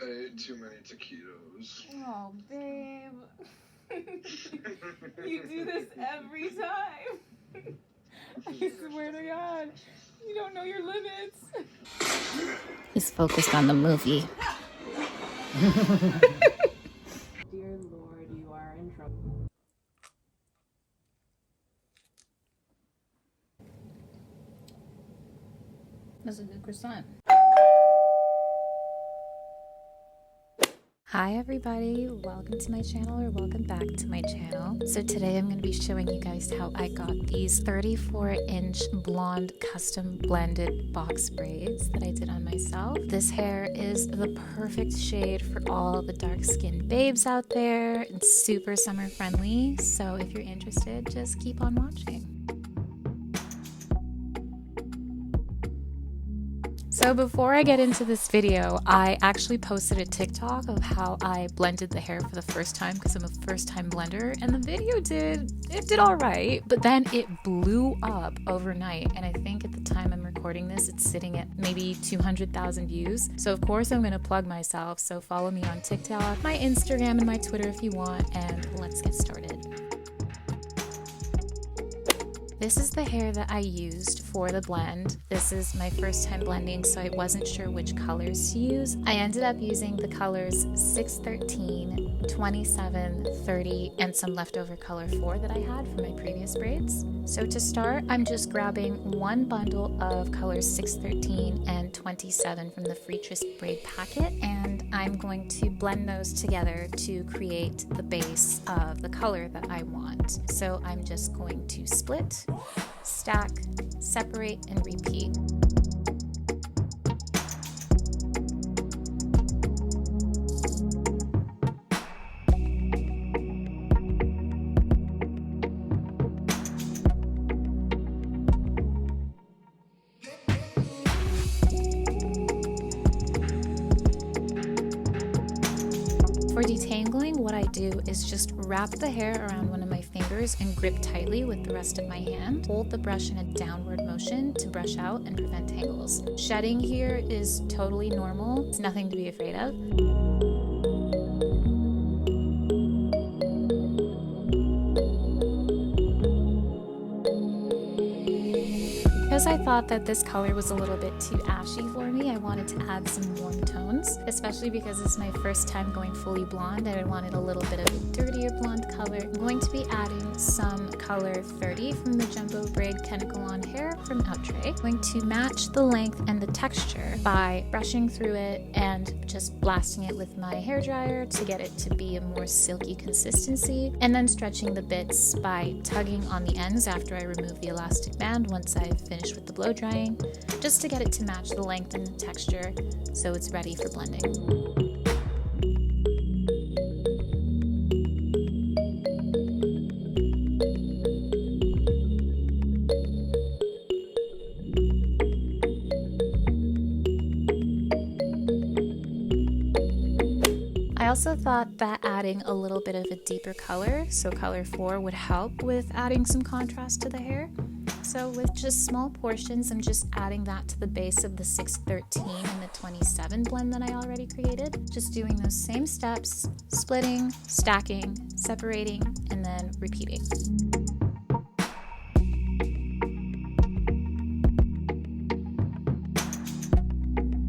ate too many taquitos. Oh, babe. You do this every time. I swear to God, you don't know your limits. He's focused on the movie. Dear Lord, you are in trouble. That's a good croissant. Hi everybody, welcome to my channel, or welcome back to my channel. So today I'm going to be showing you guys how I got these 34-inch blonde custom blended box braids that I did on myself. This hair is the perfect shade for all the dark-skinned babes out there. It's super summer friendly, so if you're interested, just keep on watching. So before I get into this video, I actually posted a TikTok of how I blended the hair for the first time because I'm a first-time blender, and the video did all right, but then it blew up overnight, and I think at the time I'm recording this, it's sitting at maybe 200,000 views. So of course I'm gonna plug myself, so follow me on TikTok, my Instagram, and my Twitter if you want, and let's get started. This is the hair that I used for the blend. This is my first time blending, so I wasn't sure which colors to use. I ended up using the colors 613, 27, 30, and some leftover color 4 that I had from my previous braids. So to start, I'm just grabbing one bundle of colors 613 and 27 from the Free Twist braid packet, and I'm going to blend those together to create the base of the color that I want. So I'm just going to split, stack, separate, and repeat. For detangling, what I do is just wrap the hair around one of my fingers and grip tightly with the rest of my hand. Hold the brush in a downward motion to brush out and prevent tangles. Shedding here is totally normal. It's nothing to be afraid of. Because I thought that this color was a little bit too ashy for me, I wanted to add some warm tones, especially because it's my first time going fully blonde and I wanted a little bit of a dirtier blonde color. I'm going to be adding some color 30 from the Jumbo Braid Kennecolon hair from Outre. I'm going to match the length and the texture by brushing through it and just blasting it with my hairdryer to get it to be a more silky consistency, and then stretching the bits by tugging on the ends after I remove the elastic band once I've finished with the blow drying, just to get it to match the length and the texture so it's ready for blending. I also thought that adding a little bit of a deeper color, so color 4, would help with adding some contrast to the hair. So with just small portions, I'm just adding that to the base of the 613 and the 27 blend that I already created. Just doing those same steps, splitting, stacking, separating, and then repeating.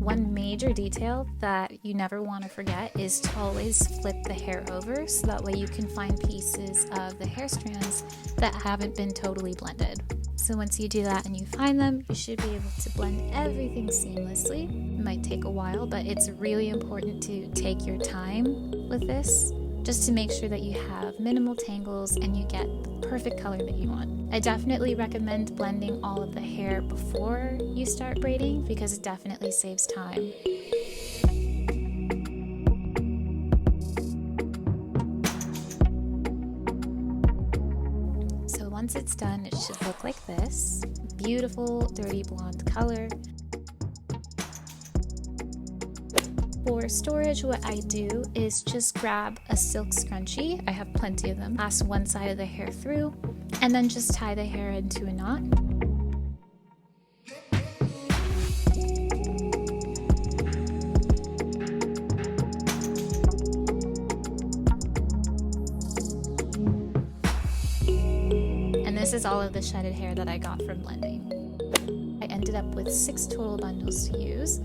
One major detail that you never want to forget is to always flip the hair over, so that way you can find pieces of the hair strands that haven't been totally blended. So once you do that and you find them, you should be able to blend everything seamlessly. It might take a while, but it's really important to take your time with this, just to make sure that you have minimal tangles and you get the perfect color that you want. I definitely recommend blending all of the hair before you start braiding because it definitely saves time. So once it's done, it should look like this. Beautiful, dirty blonde color. For storage, what I do is just grab a silk scrunchie. I have plenty of them. Pass one side of the hair through, and then just tie the hair into a knot. this is all of the shedded hair that I got from blending. I ended up with 6 total bundles to use.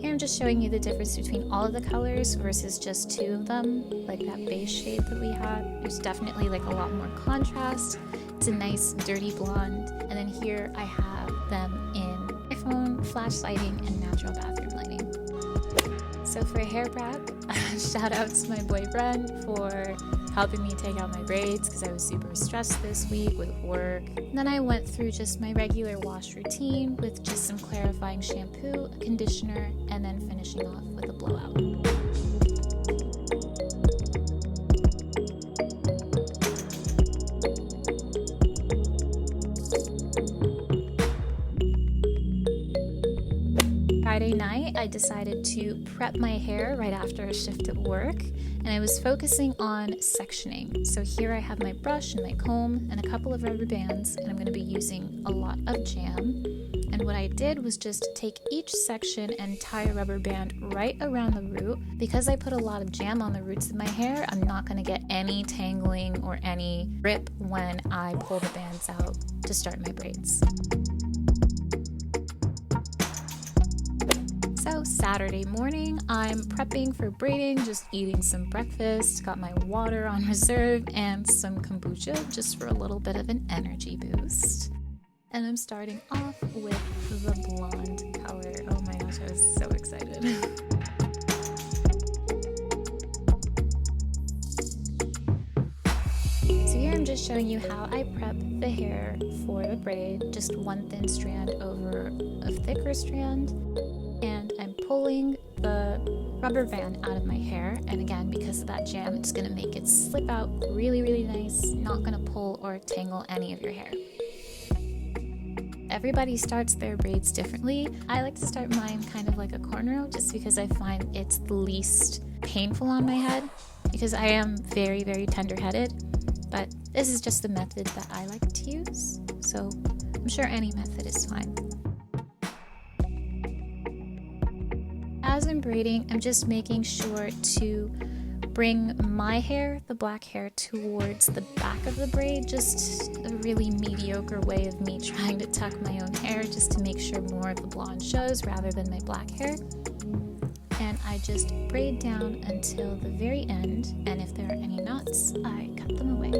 Here I'm just showing you the difference between all of the colors versus just 2 of them, like that beige shade that we had. There's definitely like a lot more contrast. It's a nice dirty blonde. And then here I have them in iPhone, flash lighting, and natural bathroom lighting. So for hair prep, shout out to my boyfriend for helping me take out my braids because I was super stressed this week with work. And then I went through just my regular wash routine with just some clarifying shampoo, a conditioner, and then finishing off with a blowout. Friday night, I decided to prep my hair right after a shift at work, and I was focusing on sectioning. So here I have my brush and my comb and a couple of rubber bands, and I'm going to be using a lot of jam. And what I did was just take each section and tie a rubber band right around the root. Because I put a lot of jam on the roots of my hair, I'm not going to get any tangling or any rip when I pull the bands out to start my braids. So Saturday morning, I'm prepping for braiding, just eating some breakfast, got my water on reserve and some kombucha just for a little bit of an energy boost. And I'm starting off with the blonde color. Oh my gosh, I was so excited. So here I'm just showing you how I prep the hair for the braid, just one thin strand over a thicker strand. And I'm pulling the rubber band out of my hair, and again, because of that jam, it's going to make it slip out really, really nice, not going to pull or tangle any of your hair. Everybody starts their braids differently. I like to start mine kind of like a cornrow just because I find it's the least painful on my head, because I am very, very tender-headed, but this is just the method that I like to use, so I'm sure any method is fine. As I'm braiding, I'm just making sure to bring my hair, the black hair, towards the back of the braid. Just a really mediocre way of me trying to tuck my own hair just to make sure more of the blonde shows rather than my black hair. And I just braid down until the very end, and if there are any knots, I cut them away.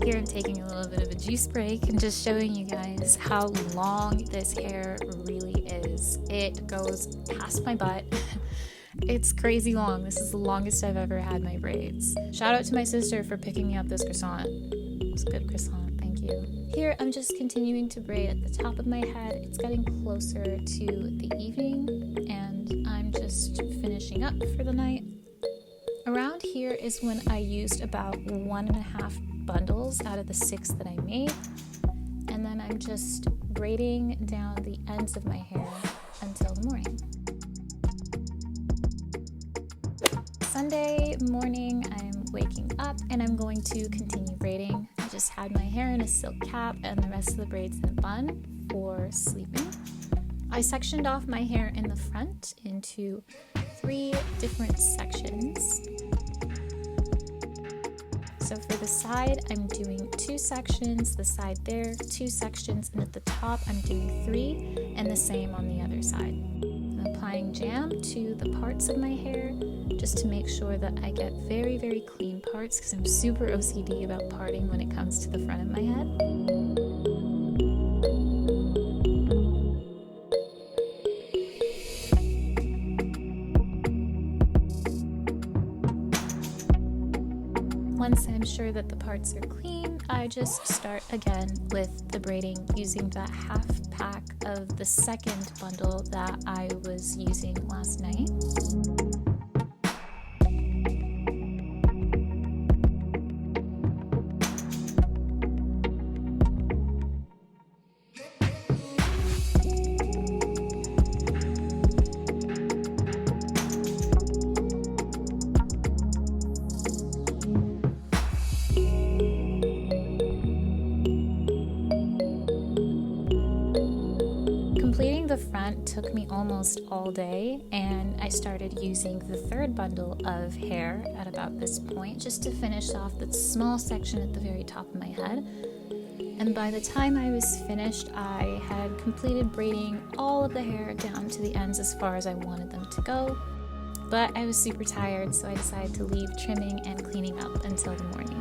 Here I'm taking a little bit of a juice break and just showing you guys how long this hair really is. It goes past my butt. It's crazy long. This is the longest I've ever had my braids. Shout out to my sister for picking me up this croissant. It's a good croissant, thank you. Here I'm just continuing to braid at the top of my head. It's getting closer to the evening and I'm just finishing up for the night. Around here is when I used about 1.5 bundles out of the 6 that I made, and then I'm just braiding down the ends of my hair until the morning. Sunday morning, I'm waking up and I'm going to continue braiding. I just had my hair in a silk cap and the rest of the braids in a bun for sleeping. I sectioned off my hair in the front into 3 different sections. So for the side, I'm doing 2 sections, the side there, 2 sections, and at the top, I'm doing 3, and the same on the other side. I'm applying jam to the parts of my hair, just to make sure that I get very, very clean parts, because I'm super OCD about parting when it comes to the front of my head. once I'm sure that the parts are clean, I just start again with the braiding using that half pack of the second bundle that I was using last night. Completing the front took me almost all day, and I started using the third bundle of hair at about this point just to finish off that small section at the very top of my head. And by the time I was finished, I had completed braiding all of the hair down to the ends as far as I wanted them to go. But I was super tired, so I decided to leave trimming and cleaning up until the morning.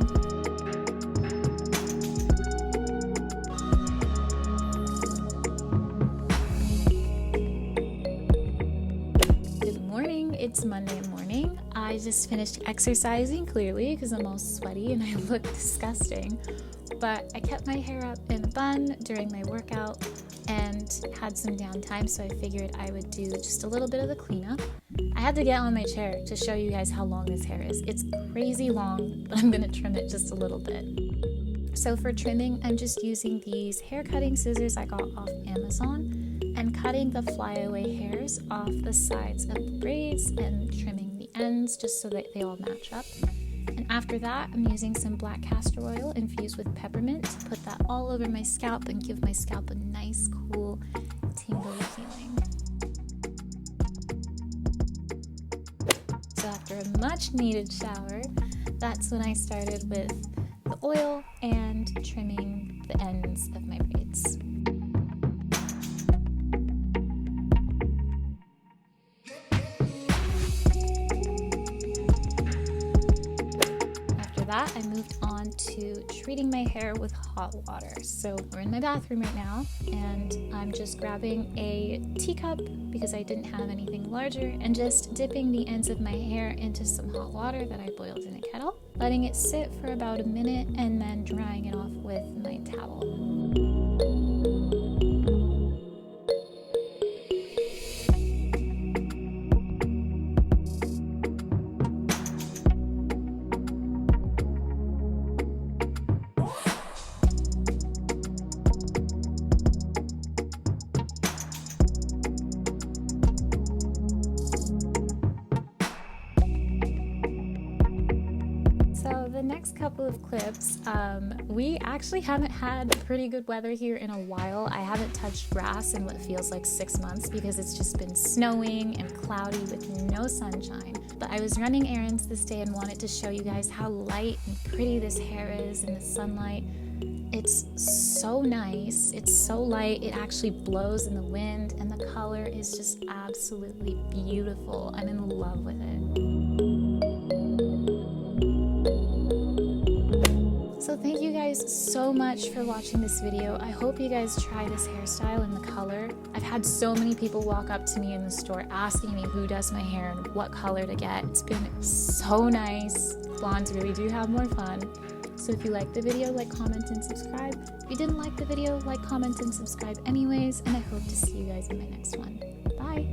It's Monday morning. I just finished exercising, clearly, because I'm all sweaty and I look disgusting. But I kept my hair up in a bun during my workout and had some downtime, so I figured I would do just a little bit of the cleanup. I had to get on my chair to show you guys how long this hair is. It's crazy long, but I'm going to trim it just a little bit. So for trimming, I'm just using these hair cutting scissors I got off Amazon and cutting the flyaway hairs off the sides of the braids and trimming the ends just so that they all match up. And after that, I'm using some black castor oil infused with peppermint to put that all over my scalp and give my scalp a nice, cool, tingly feeling. So after a much needed shower, that's when I started with the oil and trimming the ends of my braids. That, I moved on to treating my hair with hot water. So we're in my bathroom right now, and I'm just grabbing a teacup because I didn't have anything larger and just dipping the ends of my hair into some hot water that I boiled in a kettle, letting it sit for about a minute and then drying it off with my towel. The next couple of clips, we actually haven't had pretty good weather here in a while. I haven't touched grass in what feels like 6 months because it's just been snowing and cloudy with no sunshine. But I was running errands this day and wanted to show you guys how light and pretty this hair is in the sunlight. It's so nice, it's so light, it actually blows in the wind, and the color is just absolutely beautiful. I'm in love with it. So thank you guys so much for watching this video. I hope you guys try this hairstyle and the color. I've had so many people walk up to me in the store asking me who does my hair and what color to get. It's been so nice. Blondes really do have more fun. So if you liked the video, like, comment, and subscribe. If you didn't like the video, like, comment, and subscribe anyways. And I hope to see you guys in my next one. Bye!